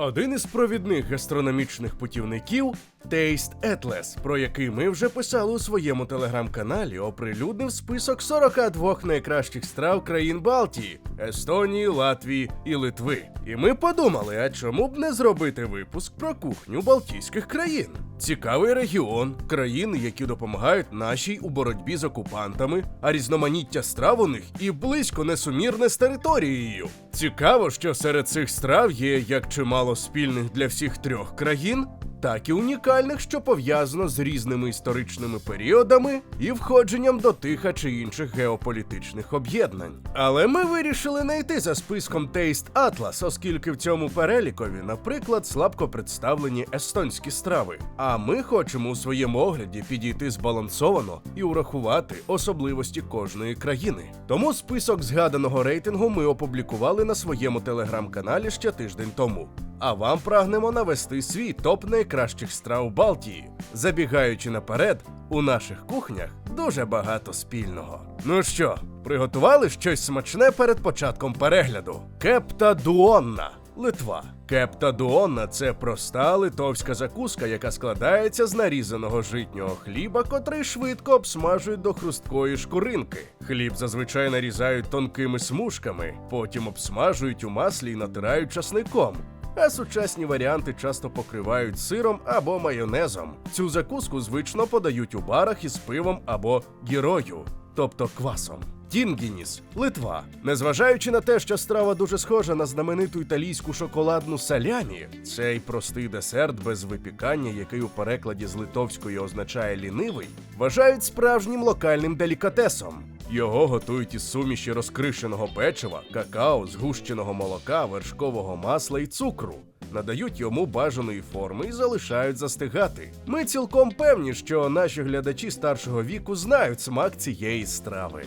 Один із провідних гастрономічних путівників – Taste Atlas, про який ми вже писали у своєму телеграм-каналі, оприлюднив список 42 найкращих страв країн Балтії, Естонії, Латвії і Литви. І ми подумали, а чому б не зробити випуск про кухню балтійських країн? Цікавий регіон, країни, які допомагають нашій у боротьбі з окупантами, а різноманіття страв у них і близько несумірне з територією. Цікаво, що серед цих страв є як чимало спільних для всіх трьох країн, так і унікальних, що пов'язано з різними історичними періодами і входженням до тих а чи інших геополітичних об'єднань. Але ми вирішили не йти за списком Taste Atlas, оскільки в цьому перелікові, наприклад, слабко представлені естонські страви. А ми хочемо у своєму огляді підійти збалансовано і урахувати особливості кожної країни. Тому список згаданого рейтингу ми опублікували на своєму телеграм-каналі ще тиждень тому. А вам прагнемо навести свій топ найкращих страв Балтії. Забігаючи наперед, у наших кухнях дуже багато спільного. Ну що, приготували щось смачне перед початком перегляду? Кепта дуонна, Литва. Кепта дуонна – це проста литовська закуска, яка складається з нарізаного житнього хліба, котрий швидко обсмажують до хрусткої шкуринки. Хліб зазвичай нарізають тонкими смужками, потім обсмажують у маслі і натирають часником. А сучасні варіанти часто покривають сиром або майонезом. Цю закуску звично подають у барах із пивом або гірою, тобто квасом. Тінгініс, Литва. Незважаючи на те, що страва дуже схожа на знамениту італійську шоколадну салямі, цей простий десерт без випікання, який у перекладі з литовської означає «лінивий», вважають справжнім локальним делікатесом. Його готують із суміші розкришеного печива, какао, згущеного молока, вершкового масла і цукру. Надають йому бажаної форми і залишають застигати. Ми цілком певні, що наші глядачі старшого віку знають смак цієї страви.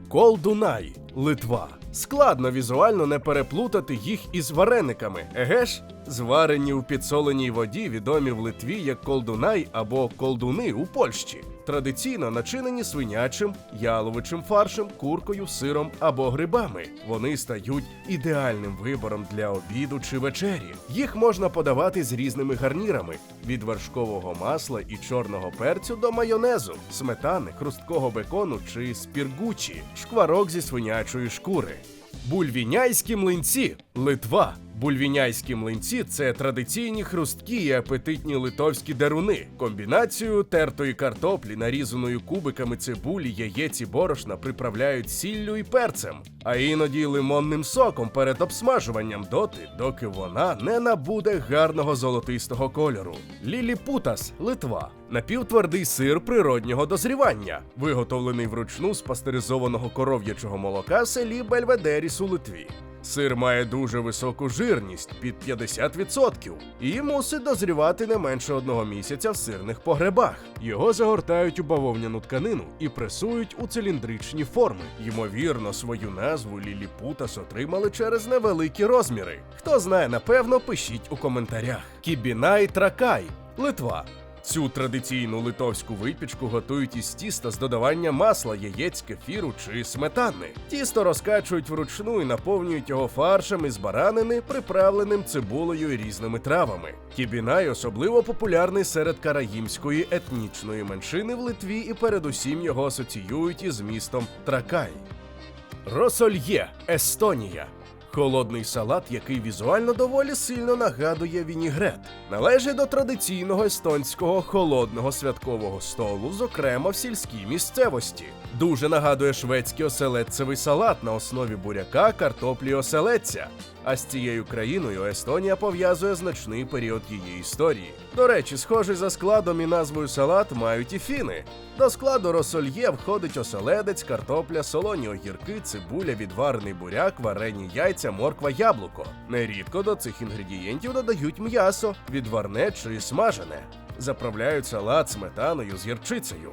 Колдунай, Литва. Складно візуально не переплутати їх із варениками, еге ж? Зварені у підсоленій воді, відомі в Литві як колдунай або колдуни у Польщі. Традиційно начинені свинячим, яловичим фаршем, куркою, сиром або грибами. Вони стають ідеальним вибором для обіду чи вечері. Їх можна подавати з різними гарнірами – від вершкового масла і чорного перцю до майонезу, сметани, хрусткого бекону чи спіргучі, шкварок зі свинячої шкури. Бульвіняйські млинці, Литва. Бульвіняйські млинці – це традиційні хрусткі і апетитні литовські деруни. Комбінацію тертої картоплі, нарізаної кубиками цибулі, яєць і борошна приправляють сіллю і перцем, а іноді й лимонним соком перед обсмажуванням доти, доки вона не набуде гарного золотистого кольору. Ліліпутас, Литва. Напівтвердий сир природнього дозрівання, виготовлений вручну з пастеризованого коров'ячого молока в селі Бельведеріс у Литві. Сир має дуже високу жирність – під 50% і мусить дозрівати не менше 1 місяця в сирних погребах. Його загортають у бавовняну тканину і пресують у циліндричні форми. Ймовірно, свою назву ліліпутас отримали через невеликі розміри. Хто знає, напевно, пишіть у коментарях. Кібінай тракай, Литва. Цю традиційну литовську випічку готують із тіста з додаванням масла, яєць, кефіру чи сметани. Тісто розкачують вручну і наповнюють його фаршем із баранини, приправленим цибулею і різними травами. Кібінай особливо популярний серед караїмської етнічної меншини в Литві і передусім його асоціюють із містом Тракай. Росольє, Естонія. Холодний салат, який візуально доволі сильно нагадує вінігрет. Належить до традиційного естонського холодного святкового столу, зокрема в сільській місцевості. Дуже нагадує шведський оселедцевий салат на основі буряка, картоплі і оселедця. А з цією країною Естонія пов'язує значний період її історії. До речі, схожий за складом і назвою салат мають і фіни. До складу росольє входить оселедець, картопля, солоні огірки, цибуля, відварений буряк, варені яйця, морква, яблуко. Нерідко до цих інгредієнтів додають м'ясо, відварне чи смажене. Заправляють салат сметаною з гірчицею.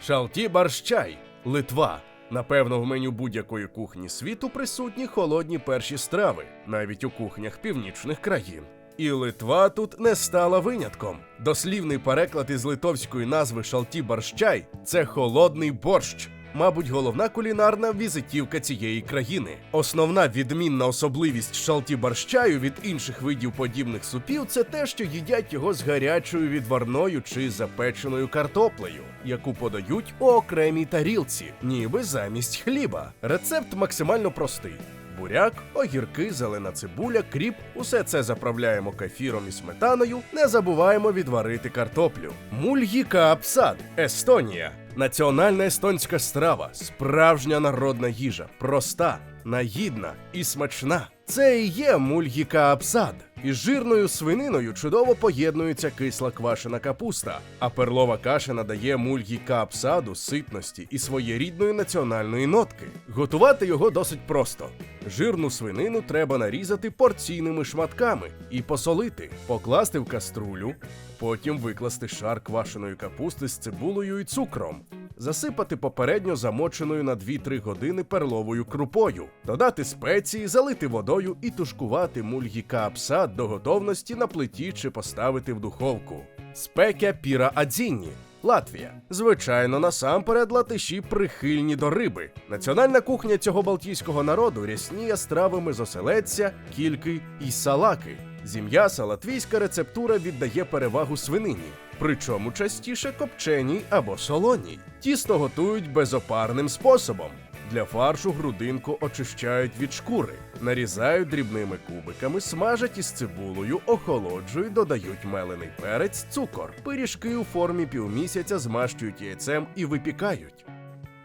Шалті-барщай, Литва. Напевно, в меню будь-якої кухні світу присутні холодні перші страви, навіть у кухнях північних країн. І Литва тут не стала винятком. Дослівний переклад із литовської назви шалті-барщай – це холодний борщ. мабуть, головна кулінарна візитівка цієї країни. Основна відмінна особливість шалті борщаю від інших видів подібних супів – це те, що їдять його з гарячою відварною чи запеченою картоплею, яку подають у окремій тарілці, ніби замість хліба. Рецепт максимально простий. Буряк, огірки, зелена цибуля, кріп – усе це заправляємо кефіром і сметаною, не забуваємо відварити картоплю. Мульгі каапсад, Естонія. Національна естонська страва, справжня народна їжа, проста, наїдна і смачна. Це і є мульгі каапсад. Із жирною свининою чудово поєднується кисла квашена капуста, а перлова каша надає мульгі каапсаду ситності і своєрідної національної нотки. Готувати його досить просто. Жирну свинину треба нарізати порційними шматками і посолити, покласти в каструлю, потім викласти шар квашеної капусти з цибулею і цукром, засипати попередньо замоченою на 2-3 години перловою крупою, додати спеції, залити водою і тушкувати мульгі каапсад до готовності на плиті чи поставити в духовку. Спекя піра адзінні, Латвія. Звичайно, насамперед латиші прихильні до риби. Національна кухня цього балтійського народу рясніє стравами з оселедця, кільки і салаки. Зі м'яса латвійська рецептура віддає перевагу свинині, причому частіше копченій або солоній. Тісто готують безопарним способом. Для фаршу грудинку очищають від шкури, нарізають дрібними кубиками, смажать із цибулею, охолоджують, додають мелений перець, цукор. Пиріжки у формі півмісяця змащують яйцем і випікають.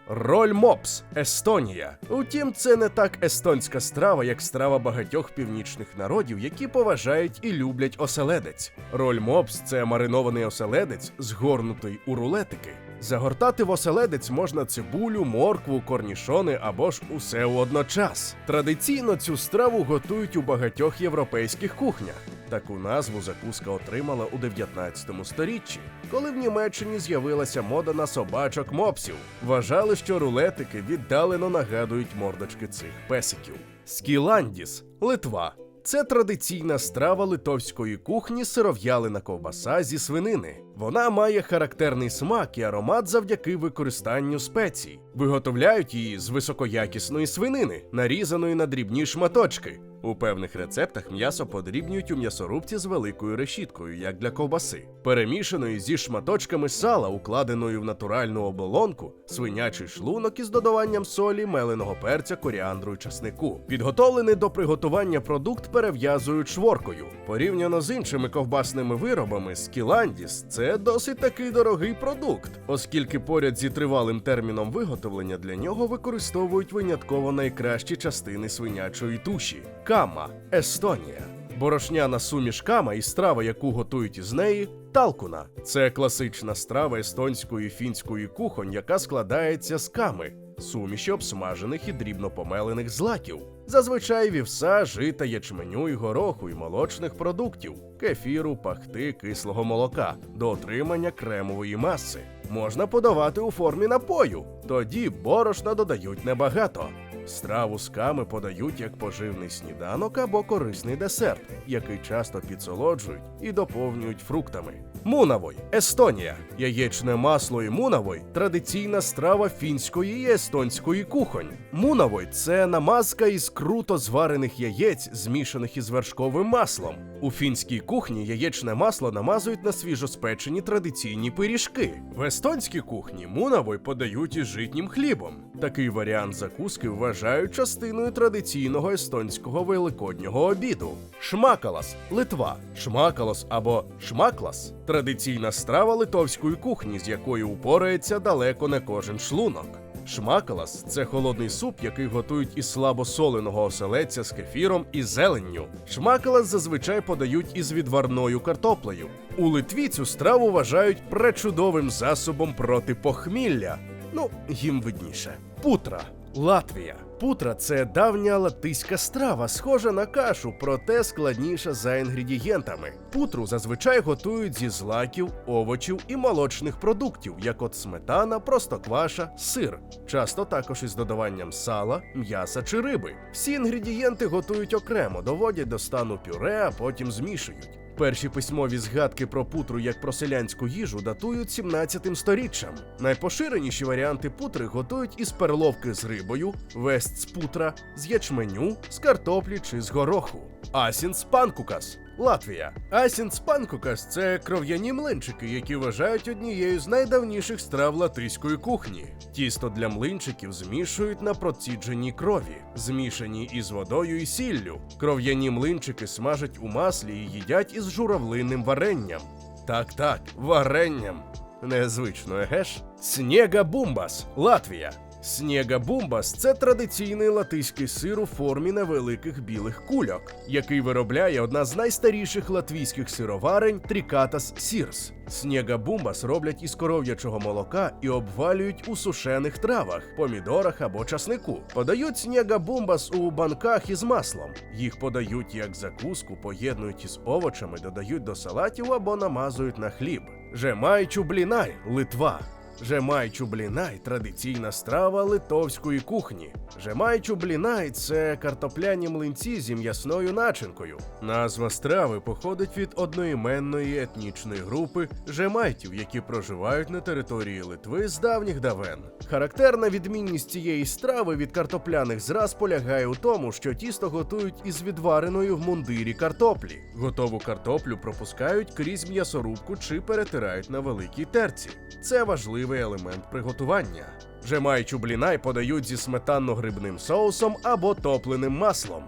Роль мопс, Естонія. Утім, це не так естонська страва, як страва багатьох північних народів, які поважають і люблять оселедець. Роль мопс – це маринований оселедець, згорнутий у рулетики. Загортати в оселедець можна цибулю, моркву, корнішони або ж усе водночас. Традиційно цю страву готують у багатьох європейських кухнях. Таку назву закуска отримала у 19 сторіччі, коли в Німеччині з'явилася мода на собачок мопсів. Вважали, що рулетики віддалено нагадують мордочки цих песиків. Скіландіс, Литва. Це традиційна страва литовської кухні сиров'ялина ковбаса зі свинини. Вона має характерний смак і аромат завдяки використанню спецій. Виготовляють її з високоякісної свинини, нарізаної на дрібні шматочки. У певних рецептах м'ясо подрібнюють у м'ясорубці з великою решіткою, як для ковбаси. Перемішаної зі шматочками сала, укладеною в натуральну оболонку, свинячий шлунок із додаванням солі, меленого перця, коріандру і часнику. Підготовлений до приготування продукт перев'язують шворкою. Порівняно з іншими ковбасними виробами, скіландіс – це досить такий дорогий продукт, оскільки поряд зі тривалим терміном виготовлення для нього використовують винятково найкращі частини свинячої туші. Кама, Естонія. Борошняна суміш кама і страва, яку готують із неї – талкуна. Це класична страва естонської і фінської кухонь, яка складається з ками – суміші обсмажених і дрібно помелених злаків. Зазвичай вівса, жита, ячменю і гороху і молочних продуктів – кефіру, пахти, кислого молока – до отримання кремової маси. Можна подавати у формі напою, тоді борошна додають небагато. Страву з ками подають як поживний сніданок або корисний десерт, який часто підсолоджують і доповнюють фруктами. Мунавой, Естонія. Яєчне масло і мунавой – традиційна страва фінської і естонської кухонь. Мунавой – це намазка із круто зварених яєць, змішаних із вершковим маслом. У фінській кухні яєчне масло намазують на свіжоспечені традиційні пиріжки. В естонській кухні мунавой подають із житнім хлібом. Такий варіант закуски вважають частиною традиційного естонського великоднього обіду. Шмакалас, Литва. Шмакалос або шмаклас – традиційна страва литовської кухні, з якою упорається далеко не кожен шлунок. Шмакалас – це холодний суп, який готують із слабосоленого оселедця з кефіром і зеленню. Шмакалас зазвичай подають із відварною картоплею. У Литві цю страву вважають пречудовим засобом проти похмілля. Ну, їм видніше. Путра, Латвія. Путра – це давня латиська страва, схожа на кашу, проте складніша за інгредієнтами. Путру зазвичай готують зі злаків, овочів і молочних продуктів, як от сметана, простокваша, сир. Часто також із додаванням сала, м'яса чи риби. Всі інгредієнти готують окремо, доводять до стану пюре, а потім змішують. Перші письмові згадки про путру як про селянську їжу датують 17 сторіччям. Найпоширеніші варіанти путри готують із перловки з рибою, весть з путра, з ячменю, з картоплі чи з гороху. Асінс панкукас, Латвія. Асінс панкукас – це кров'яні млинчики, які вважають однією з найдавніших страв латиської кухні. Тісто для млинчиків змішують на процідженій крові, змішані із водою і сіллю. Кров'яні млинчики смажать у маслі і їдять із журавлиним варенням. Так, варенням. Незвично, еге ж? Снега бумбас, Латвія. Снега бумбас – це традиційний латиський сир у формі невеликих білих кульок, який виробляє одна з найстаріших латвійських сироварень Трікатас Сірс. Снега бумбас роблять із коров'ячого молока і обвалюють у сушених травах, помідорах або часнику. Подають снега бумбас у банках із маслом. Їх подають як закуску, поєднують із овочами, додають до салатів або намазують на хліб. Жемайчублінай, Литва. Жемайчублінай – традиційна страва литовської кухні. Жемайчублінай – це картопляні млинці зі м'ясною начинкою. Назва страви походить від одноіменної етнічної групи жемайтів, які проживають на території Литви з давніх давен. Характерна відмінність цієї страви від картопляних зраз полягає у тому, що тісто готують із відвареної в мундирі картоплі. Готову картоплю пропускають крізь м'ясорубку чи перетирають на великій терці. Це важливий елемент приготування. Жемайчублінай подають зі сметанно-грибним соусом або топленим маслом.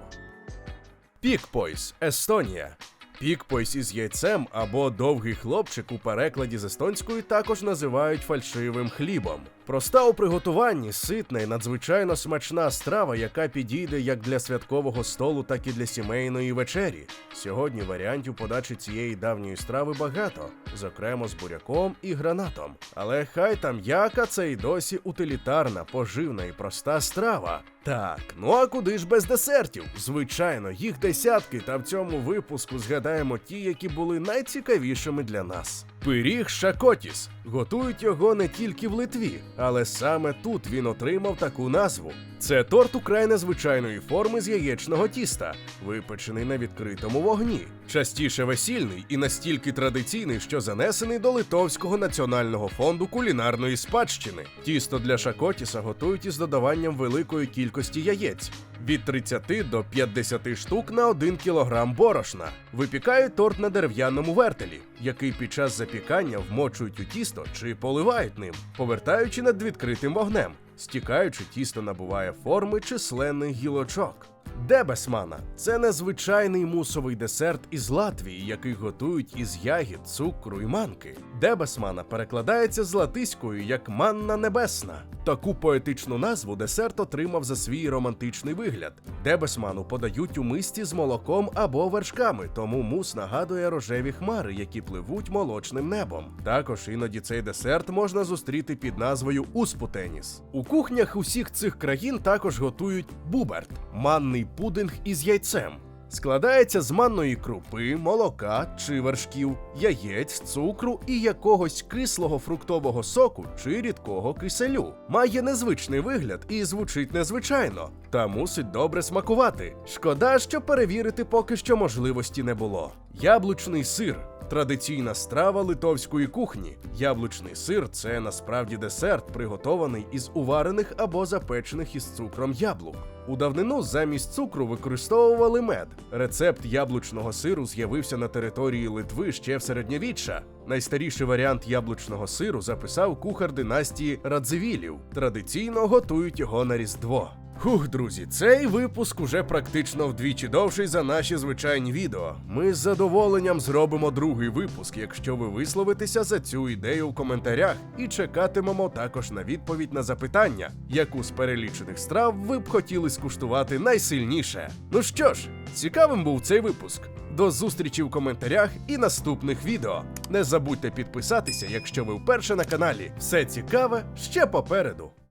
Пікпойс, Естонія. Пікпойс із яйцем або довгий хлопчик у перекладі з естонської також називають фальшивим хлібом. Проста у приготуванні, ситна і надзвичайно смачна страва, яка підійде як для святкового столу, так і для сімейної вечері. Сьогодні варіантів подачі цієї давньої страви багато, зокрема з буряком і гранатом. Але хай там яка, це й досі утилітарна, поживна і проста страва. Так, ну а куди ж без десертів? Звичайно, їх десятки, та в цьому випуску згадаємо ті, які були найцікавішими для нас. Пиріг шакотіс. Готують його не тільки в Литві, але саме тут він отримав таку назву. Це торт украй незвичайної форми з яєчного тіста, випечений на відкритому вогні. Частіше весільний і настільки традиційний, що занесений до Литовського національного фонду кулінарної спадщини. Тісто для шакотіса готують із додаванням великої кількості яєць. Від 30 до 50 штук на 1 кілограм борошна. Випікають торт на дерев'яному вертелі, який під час запікання вмочують у тісто чи поливають ним, повертаючи над відкритим вогнем. Стікаючи, тісто набуває форми численних гілочок. Дебесмана – це незвичайний мусовий десерт із Латвії, який готують із ягід, цукру і манки. Дебесмана перекладається з латиської як «манна небесна». Таку поетичну назву десерт отримав за свій романтичний вигляд. Дебесману подають у мисці з молоком або вершками, тому мус нагадує рожеві хмари, які пливуть молочним небом. Також іноді цей десерт можна зустріти під назвою успутеніс. У кухнях усіх цих країн також готують буберт – манний пудинг із яйцем. Складається з манної крупи, молока чи вершків, яєць, цукру і якогось кислого фруктового соку чи рідкого киселю. Має незвичний вигляд і звучить незвичайно, та мусить добре смакувати. Шкода, що перевірити поки що можливості не було. Яблучний сир – традиційна страва литовської кухні. Яблучний сир – це насправді десерт, приготований із уварених або запечених із цукром яблук. У давнину замість цукру використовували мед. Рецепт яблучного сиру з'явився на території Литви ще в середньовіччя. Найстаріший варіант яблучного сиру записав кухар династії Радзивілів. Традиційно готують його на Різдво. Хух, друзі, цей випуск уже практично вдвічі довший за наші звичайні відео. Ми з задоволенням зробимо другий випуск, якщо ви висловитеся за цю ідею в коментарях, і чекатимемо також на відповідь на запитання, яку з перелічених страв ви б хотіли скуштувати найсильніше. Ну що ж, цікавим був цей випуск. До зустрічі в коментарях і наступних відео. Не забудьте підписатися, якщо ви вперше на каналі. Все цікаве ще попереду.